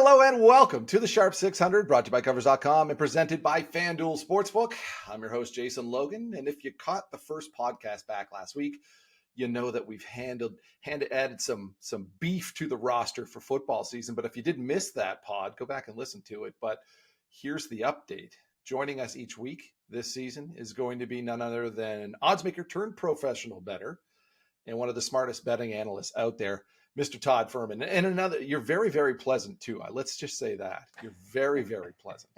Hello and welcome to the Sharp 600, brought to you by Covers.com and presented by FanDuel Sportsbook. I'm your host, Jason Logan, and if you caught the first podcast back last week, you know that we've added some beef to the roster for football season. But if you did miss that pod, go back and listen to it. But here's the update. Joining us each week this season is going to be none other than oddsmaker turned professional bettor and one of the smartest betting analysts out there, Mr. Todd Furman. And you're very, very pleasant too. Let's just say that. You're very, very pleasant.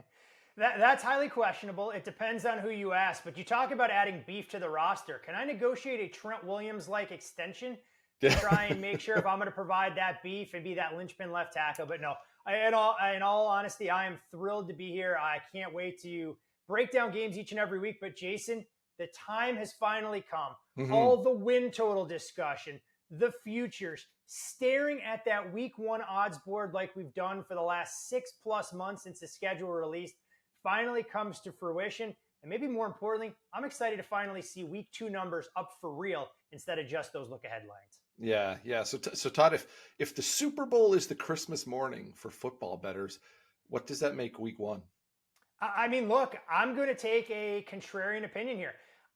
That's highly questionable. It depends on who you ask. But you talk about adding beef to the roster. Can I negotiate a Trent Williams-like extension to try and make sure if I'm going to provide that beef and be that linchpin left tackle? But no, in all honesty, I am thrilled to be here. I can't wait to break down games each and every week. But Jason, the time has finally come. Mm-hmm. All the win total discussion, the futures, staring at that week one odds board like we've done for the last 6+ months since the schedule released finally comes to fruition. And maybe more importantly, I'm excited to finally see week 2 numbers up for real instead of just those look-ahead lines. Yeah. So Todd, if the Super Bowl is the Christmas morning for football bettors, what does that make week 1? I mean, look, I'm going to take a contrarian opinion here.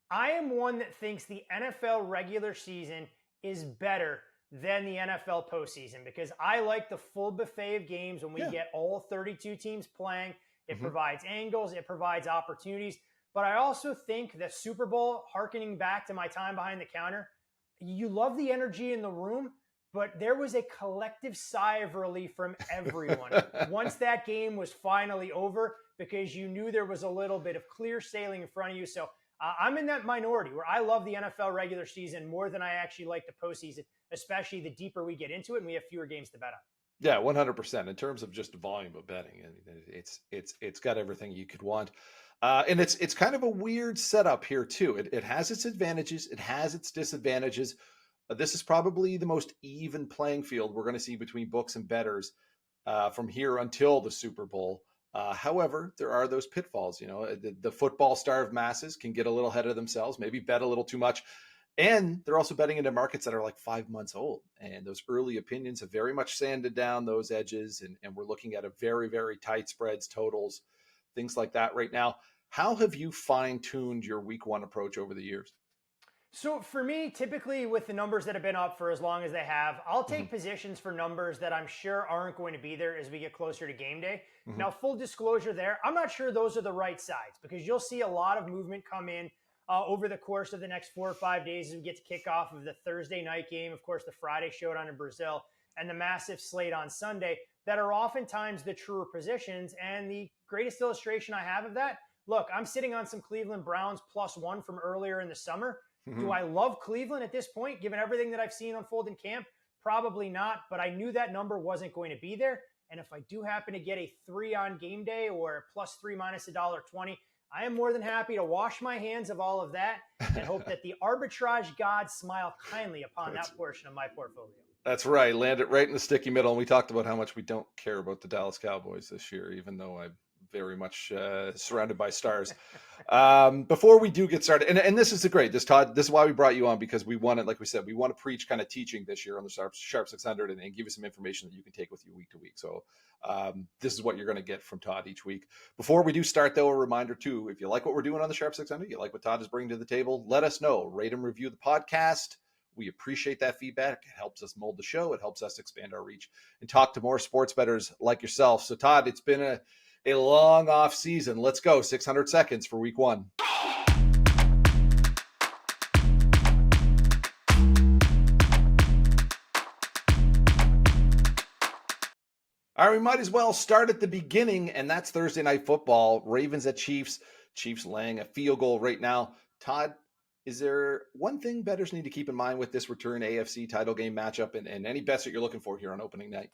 I am one that thinks the NFL regular season is better than the NFL postseason because I like the full buffet of games when we get all 32 teams playing. It provides angles, it provides opportunities. But I also think the Super Bowl, hearkening back to my time behind the counter, you love the energy in the room, but there was a collective sigh of relief from everyone once that game was finally over because you knew there was a little bit of clear sailing in front of you. So I'm in that minority where I love the NFL regular season more than I actually like the postseason, especially the deeper we get into it and we have fewer games to bet on. Yeah, 100%. In terms of just volume of betting, it's got everything you could want, and it's kind of a weird setup here too. It has its advantages, it has its disadvantages. This is probably the most even playing field we're going to see between books and bettors from here until the Super Bowl. However, there are those pitfalls. You know, the football-starved masses can get a little ahead of themselves, maybe bet a little too much. And they're also betting into markets that are like 5 months old. And those early opinions have very much sanded down those edges. And we're looking at a very, very tight spreads, totals, things like that right now. How have you fine-tuned your week 1 approach over the years? So for me, typically with the numbers that have been up for as long as they have, I'll take positions for numbers that I'm sure aren't going to be there as we get closer to game day. Now, full disclosure there, I'm not sure those are the right sides because you'll see a lot of movement come in over the course of the next 4 or 5 days as we get to kick off of the Thursday night game, of course, the Friday showdown in Brazil, and the massive slate on Sunday that are oftentimes the truer positions. And the greatest illustration I have of that, look, I'm sitting on some Cleveland Browns +1 from earlier in the summer. Do I love Cleveland at this point, given everything that I've seen unfold in camp? Probably not, but I knew that number wasn't going to be there. And if I do happen to get a 3 on game day or +3 minus $1.20, I am more than happy to wash my hands of all of that and hope that the arbitrage gods smile kindly upon that portion of my portfolio. That's right. Land it right in the sticky middle. And we talked about how much we don't care about the Dallas Cowboys this year, even though I'm very much surrounded by stars. Before we do get started, and this is Todd, this is why we brought you on, because we want to, like we said, we want to preach kind of teaching this year on the Sharp 600 and give you some information that you can take with you week to week. So this is what you're going to get from Todd each week. Before we do start, though, a reminder too, if you like what we're doing on the Sharp 600, you like what Todd is bringing to the table, let us know. Rate and review the podcast. We appreciate that feedback. It helps us mold the show. It helps us expand our reach and talk to more sports bettors like yourself. So Todd, it's been a long off season. Let's go. 600 seconds for week 1. All right, we might as well start at the beginning, and that's Thursday night football. Ravens at Chiefs. Chiefs laying a field goal right now. Todd, is there one thing bettors need to keep in mind with this return AFC title game matchup and any bets that you're looking for here on opening night?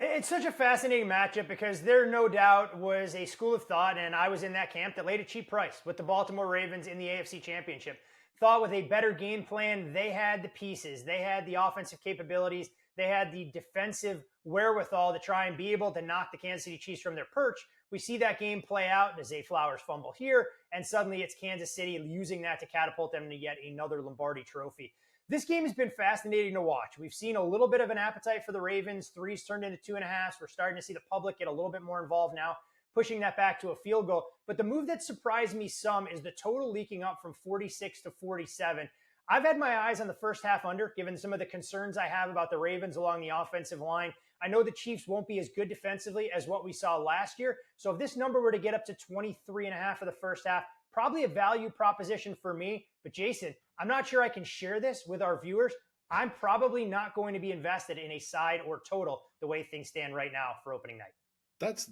It's such a fascinating matchup because there no doubt was a school of thought, and I was in that camp, that laid a cheap price with the Baltimore Ravens in the AFC Championship. Thought with a better game plan, they had the pieces, they had the offensive capabilities, they had the defensive wherewithal to try and be able to knock the Kansas City Chiefs from their perch. We see that game play out as Zay Flowers fumble here, and suddenly it's Kansas City using that to catapult them to yet another Lombardi trophy. This game has been fascinating to watch. We've seen a little bit of an appetite for the Ravens. Threes turned into 2.5s. We're starting to see the public get a little bit more involved now, pushing that back to a field goal. But the move that surprised me some is the total leaking up from 46 to 47. I've had my eyes on the first half under, given some of the concerns I have about the Ravens along the offensive line. I know the Chiefs won't be as good defensively as what we saw last year. So if this number were to get up to 23.5 for the first half, probably a value proposition for me. But Jason, I'm not sure I can share this with our viewers. I'm probably not going to be invested in a side or total the way things stand right now for opening night. That's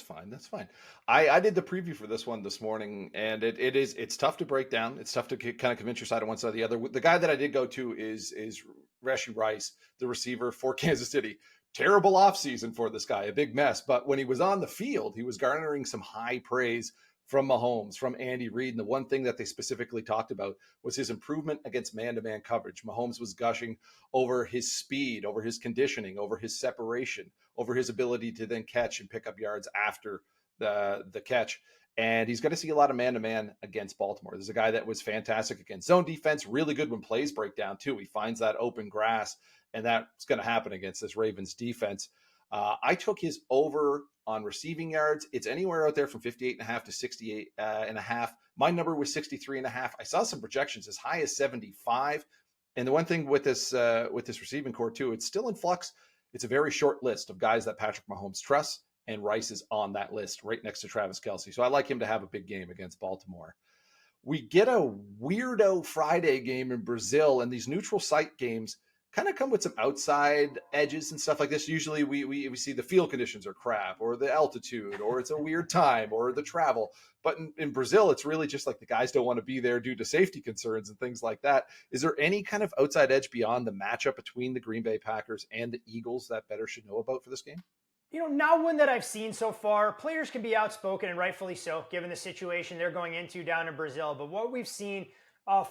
fine. That's fine. I did the preview for this one this morning, and it's tough to break down. It's tough to kind of convince your side on one side or the other. The guy that I did go to is Rashee Rice, the receiver for Kansas City. Terrible offseason for this guy, a big mess. But when he was on the field, he was garnering some high praise from Mahomes, from Andy Reid. And the one thing that they specifically talked about was his improvement against man-to-man coverage. Mahomes was gushing over his speed, over his conditioning, over his separation, over his ability to then catch and pick up yards after the catch. And he's going to see a lot of man-to-man against Baltimore. There's a guy that was fantastic against zone defense, really good when plays break down too. He finds that open grass, and that's going to happen against this Ravens defense. I took his over on receiving yards. It's anywhere out there from 58.5 to 68.5. My number was 63.5. I saw some projections as high as 75. And the one thing with this receiving core too, it's still in flux. It's a very short list of guys that Patrick Mahomes trusts, and Rice is on that list right next to Travis Kelce. So I like him to have a big game against Baltimore. We get a weirdo Friday game in Brazil, and these neutral site games kind of come with some outside edges and stuff like this. Usually we see the field conditions are crap, or the altitude, or it's a weird time, or the travel. But in Brazil, it's really just like the guys don't want to be there due to safety concerns and things like that. Is there any kind of outside edge beyond the matchup between the Green Bay Packers and the Eagles that bettors should know about for this game? Not one that I've seen so far. Players can be outspoken, and rightfully so, given the situation they're going into down in Brazil. But what we've seen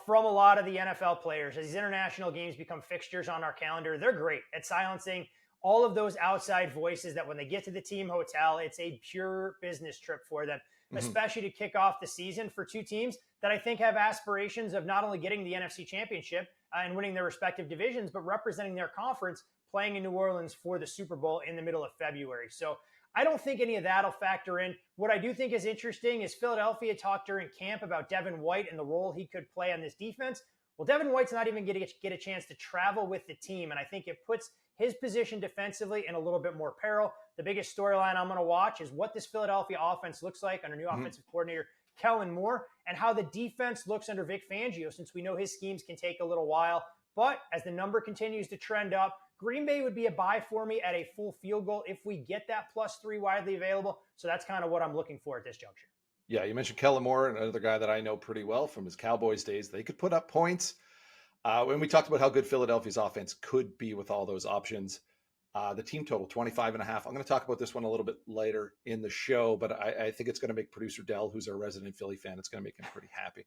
from a lot of the NFL players, as these international games become fixtures on our calendar, they're great at silencing all of those outside voices that when they get to the team hotel, it's a pure business trip for them, especially to kick off the season for two teams that I think have aspirations of not only getting the NFC Championship and winning their respective divisions, but representing their conference, playing in New Orleans for the Super Bowl in the middle of February. So I don't think any of that will factor in. What I do think is interesting is Philadelphia talked during camp about Devin White and the role he could play on this defense. Well, Devin White's not even going to get a chance to travel with the team, and I think it puts his position defensively in a little bit more peril. The biggest storyline I'm going to watch is what this Philadelphia offense looks like under new offensive coordinator Kellen Moore, and how the defense looks under Vic Fangio, since we know his schemes can take a little while. But as the number continues to trend up, Green Bay would be a buy for me at a full field goal if we get that +3 widely available. So that's kind of what I'm looking for at this juncture. Yeah, you mentioned Kellen Moore, another guy that I know pretty well from his Cowboys days. They could put up points. When we talked about how good Philadelphia's offense could be with all those options, the team total 25.5. I'm going to talk about this one a little bit later in the show, but I think it's going to make producer Dell, who's our resident Philly fan, it's going to make him pretty happy.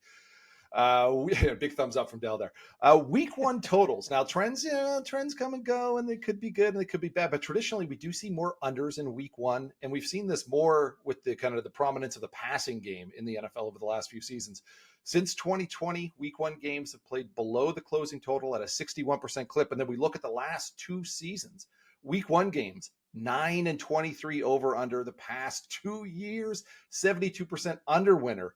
Big thumbs up from Dell there. Week one totals. Now trends come and go, and they could be good and they could be bad. But traditionally, we do see more unders in week one, and we've seen this more with the kind of the prominence of the passing game in the NFL over the last few seasons. Since 2020, week one games have played below the closing total at a 61% clip, and then we look at the last two seasons. Week one games, 9 and 23 over under the past 2 years, 72% under winner.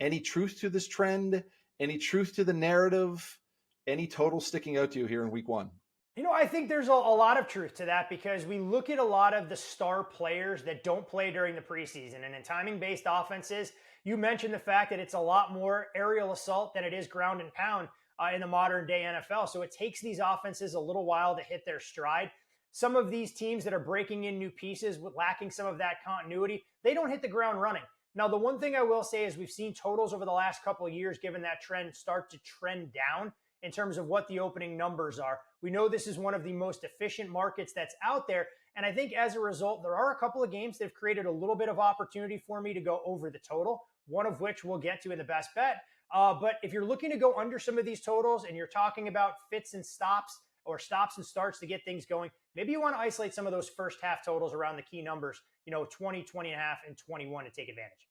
Any truth to this trend? Any truth to the narrative? Any total sticking out to you here in week one? I think there's a lot of truth to that, because we look at a lot of the star players that don't play during the preseason. And in timing-based offenses, you mentioned the fact that it's a lot more aerial assault than it is ground and pound in the modern day NFL. So it takes these offenses a little while to hit their stride. Some of these teams that are breaking in new pieces with lacking some of that continuity, they don't hit the ground running. Now, the one thing I will say is we've seen totals over the last couple of years, given that trend, start to trend down in terms of what the opening numbers are. We know this is one of the most efficient markets that's out there. And I think as a result, there are a couple of games that have created a little bit of opportunity for me to go over the total, one of which we'll get to in the best bet. But if you're looking to go under some of these totals and you're talking about fits and stops or stops and starts to get things going, maybe you want to isolate some of those first half totals around the key numbers, 20, 20 and a half, and 21 to take advantage.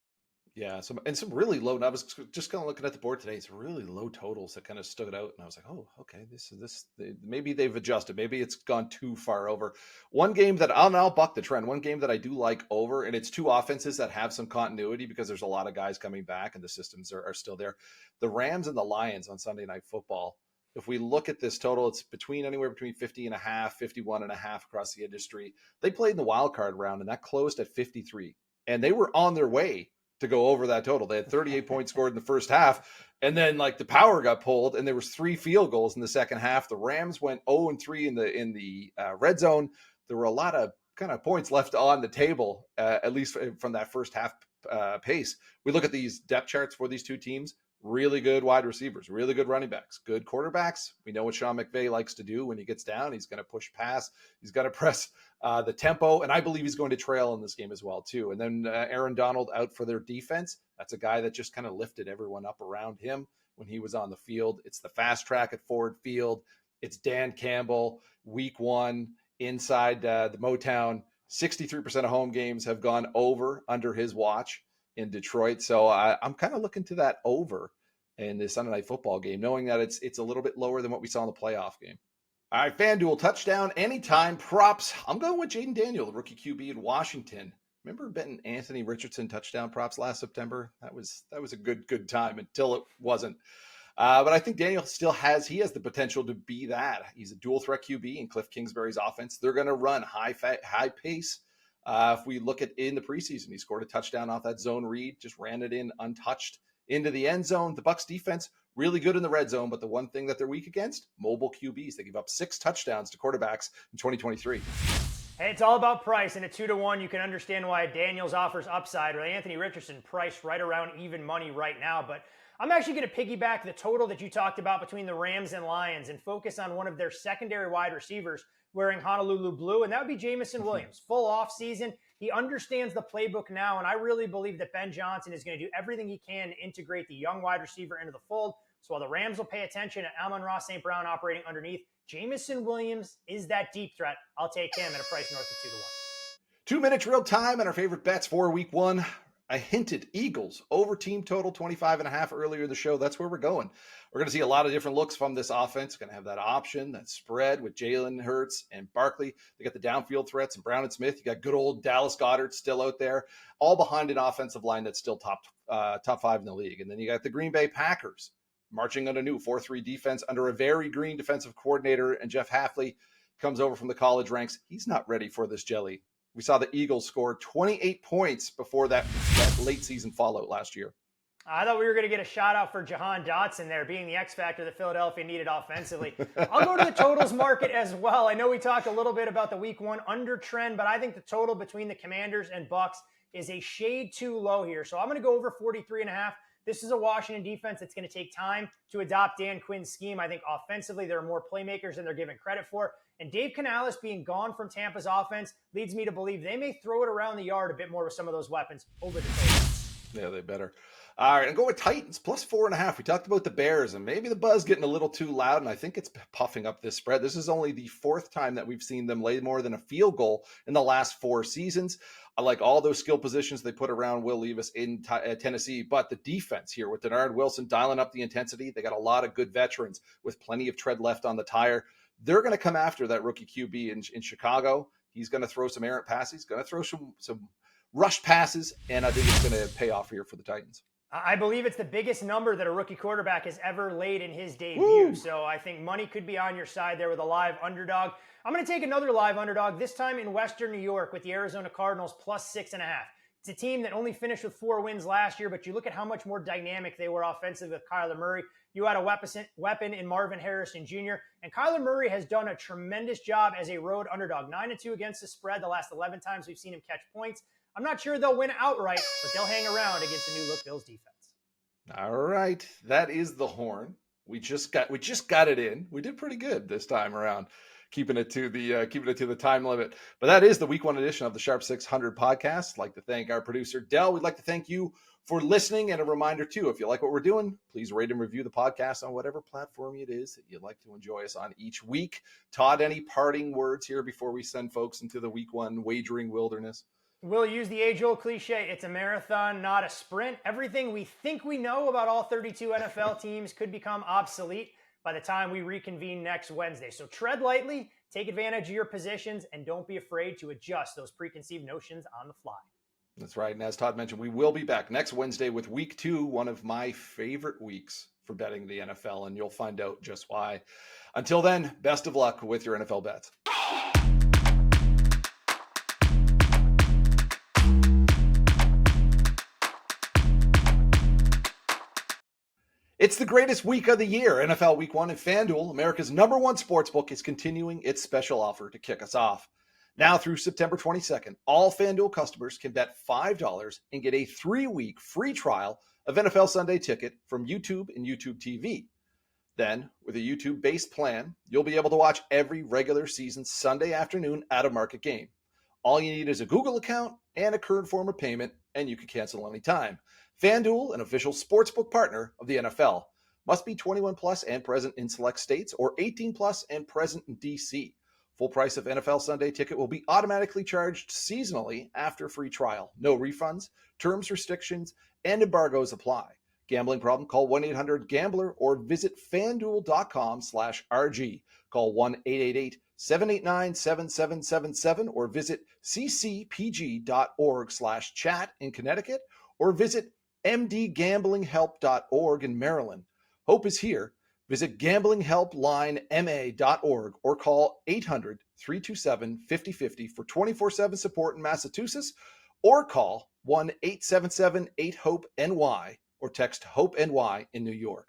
Yeah, some really low. And I was just kind of looking at the board today. It's really low totals that kind of stood out, and I was like, "Oh, okay, maybe they've adjusted. Maybe it's gone too far over." One game that I'll buck the trend. One game that I do like over, and it's two offenses that have some continuity because there's a lot of guys coming back and the systems are still there. The Rams and the Lions on Sunday Night Football. If we look at this total, it's anywhere between 50 and a half, 51 and a half across the industry. They played in the wild card round, and that closed at 53, and they were on their way to go over that total. They had 38 points scored in the first half, and then like the power got pulled, and there was 3 field goals in the second half. The Rams went 0-3 in the red zone. There were a lot of kind of points left on the table, at least from that first half pace. We look at these depth charts for these two teams. Really good wide receivers, really good running backs, good quarterbacks. We know what Sean McVay likes to do when he gets down. He's going to push pass. He's got to press the tempo, and I believe he's going to trail in this game as well too. And then Aaron Donald out for their defense. That's a guy that just kind of lifted everyone up around him when he was on the field. It's the fast track at Ford Field. It's Dan Campbell, week 1 inside the Motown. 63% of home games have gone over under his watch in Detroit. So I'm kind of looking to that over in the Sunday Night Football game, knowing that it's a little bit lower than what we saw in the playoff game. All right, FanDuel touchdown anytime props. I'm going with Jaden Daniel, the rookie QB in Washington. Remember betting Anthony Richardson touchdown props last September? That was a good time until it wasn't. But I think Daniel has the potential to be that. He's a dual threat QB in Cliff Kingsbury's offense. They're going to run high pace. If we look at in the preseason, he scored a touchdown off that zone read, just ran it in untouched into the end zone. The Bucs defense really good in the red zone, but the one thing that they're weak against, mobile QBs. They give up 6 touchdowns to quarterbacks in 2023. Hey, it's all about price, and at 2-1, you can understand why Daniels offers upside. With Anthony Richardson priced right around even money right now, but I'm actually going to piggyback the total that you talked about between the Rams and Lions and focus on one of their secondary wide receivers wearing Honolulu blue, and that would be Jamison Williams. Full off season. He understands the playbook now, and I really believe that Ben Johnson is going to do everything he can to integrate the young wide receiver into the fold. So while the Rams will pay attention to Amon-Ra St. Brown operating underneath, Jamison Williams is that deep threat. I'll take him at a price north of 2-1. 2 minutes real time and our favorite bets for week 1. I hinted Eagles over team total 25.5 earlier in the show. That's where we're going. We're going to see a lot of different looks from this offense. Going to have that option, that spread with Jalen Hurts and Barkley. They got the downfield threats and Brown and Smith. You got good old Dallas Goedert still out there, all behind an offensive line that's still top 5 in the league. And then you got the Green Bay Packers marching on a new 4-3 defense under a very green defensive coordinator. And Jeff Hafley comes over from the college ranks. He's not ready for this jelly. We saw the Eagles score 28 points before that late season fallout last year. I thought we were going to get a shout out for Jahan Dotson there, being the X factor that Philadelphia needed offensively. I'll go to the totals market as well. I know we talked a little bit about the week 1 under trend, but I think the total between the Commanders and Bucs is a shade too low here. So I'm going to go over 43.5. This is a Washington defense that's going to take time to adopt Dan Quinn's scheme. I think offensively, there are more playmakers than they're given credit for. And Dave Canales being gone from Tampa's offense leads me to believe they may throw it around the yard a bit more with some of those weapons over the total. Yeah, they better. All right, and go with Titans plus 4.5. We talked about the Bears, and maybe the buzz getting a little too loud, and I think it's puffing up this spread. This is only the 4th time that we've seen them lay more than a field goal in the last 4 seasons. I like all those skill positions they put around Will Levis in Tennessee, but the defense here with Denard Wilson dialing up the intensity, they got a lot of good veterans with plenty of tread left on the tire. They're going to come after that rookie QB in Chicago. He's going to throw some errant passes. He's going to throw some rushed passes, and I think it's going to pay off here for the Titans. I believe it's the biggest number that a rookie quarterback has ever laid in his debut. Woo! So I think money could be on your side there with a live underdog. I'm going to take another live underdog, this time in Western New York with the Arizona Cardinals plus 6.5. It's a team that only finished with 4 wins last year, but you look at how much more dynamic they were offensive with Kyler Murray. You had a weapon in Marvin Harrison Jr., and Kyler Murray has done a tremendous job as a road underdog. 9-2 against the spread the last 11 times we've seen him catch points. I'm not sure they'll win outright, but they'll hang around against the new-look Bills defense. All right, that is the horn. We just got it in. We did pretty good this time around, keeping it to the time limit. But that is the week 1 edition of the Sharp 600 podcast. I'd like to thank our producer Dell. We'd like to thank you for listening, and a reminder too, if you like what we're doing, please rate and review the podcast on whatever platform it is that you'd like to enjoy us on each week. Todd, any parting words here before we send folks into the week 1 wagering wilderness? We'll use the age old cliche it's a marathon, not a sprint. Everything we think we know about all 32 NFL teams could become obsolete by the time we reconvene next Wednesday. So tread lightly, take advantage of your positions, and don't be afraid to adjust those preconceived notions on the fly. That's right. And as Todd mentioned, we will be back next Wednesday with week 2, one of my favorite weeks for betting the NFL, and you'll find out just why. Until then, best of luck with your NFL bets. It's the greatest week of the year. NFL Week 1 at FanDuel, America's #1 sportsbook, is continuing its special offer to kick us off. Now through September 22nd, all FanDuel customers can bet $5 and get a 3-week free trial of NFL Sunday Ticket from YouTube and YouTube TV. Then, with a YouTube-based plan, you'll be able to watch every regular season Sunday afternoon out-of-market game. All you need is a Google account and a current form of payment, and you can cancel anytime. FanDuel, an official sportsbook partner of the NFL. Must be 21 plus and present in select states, or 18 plus and present in DC. Full price of NFL Sunday Ticket will be automatically charged seasonally after free trial. No refunds, terms, restrictions, and embargoes apply. Gambling problem? Call 1-800-GAMBLER or visit fanduel.com/RG. Call 1-888-789-7777 or visit ccpg.org/chat in Connecticut or visit mdgamblinghelp.org in Maryland. Hope is here. Visit gamblinghelplinema.org or call 800-327-5050 for 24/7 support in Massachusetts, or call 1-877-8-HOPE-NY or text HOPE-NY in New York.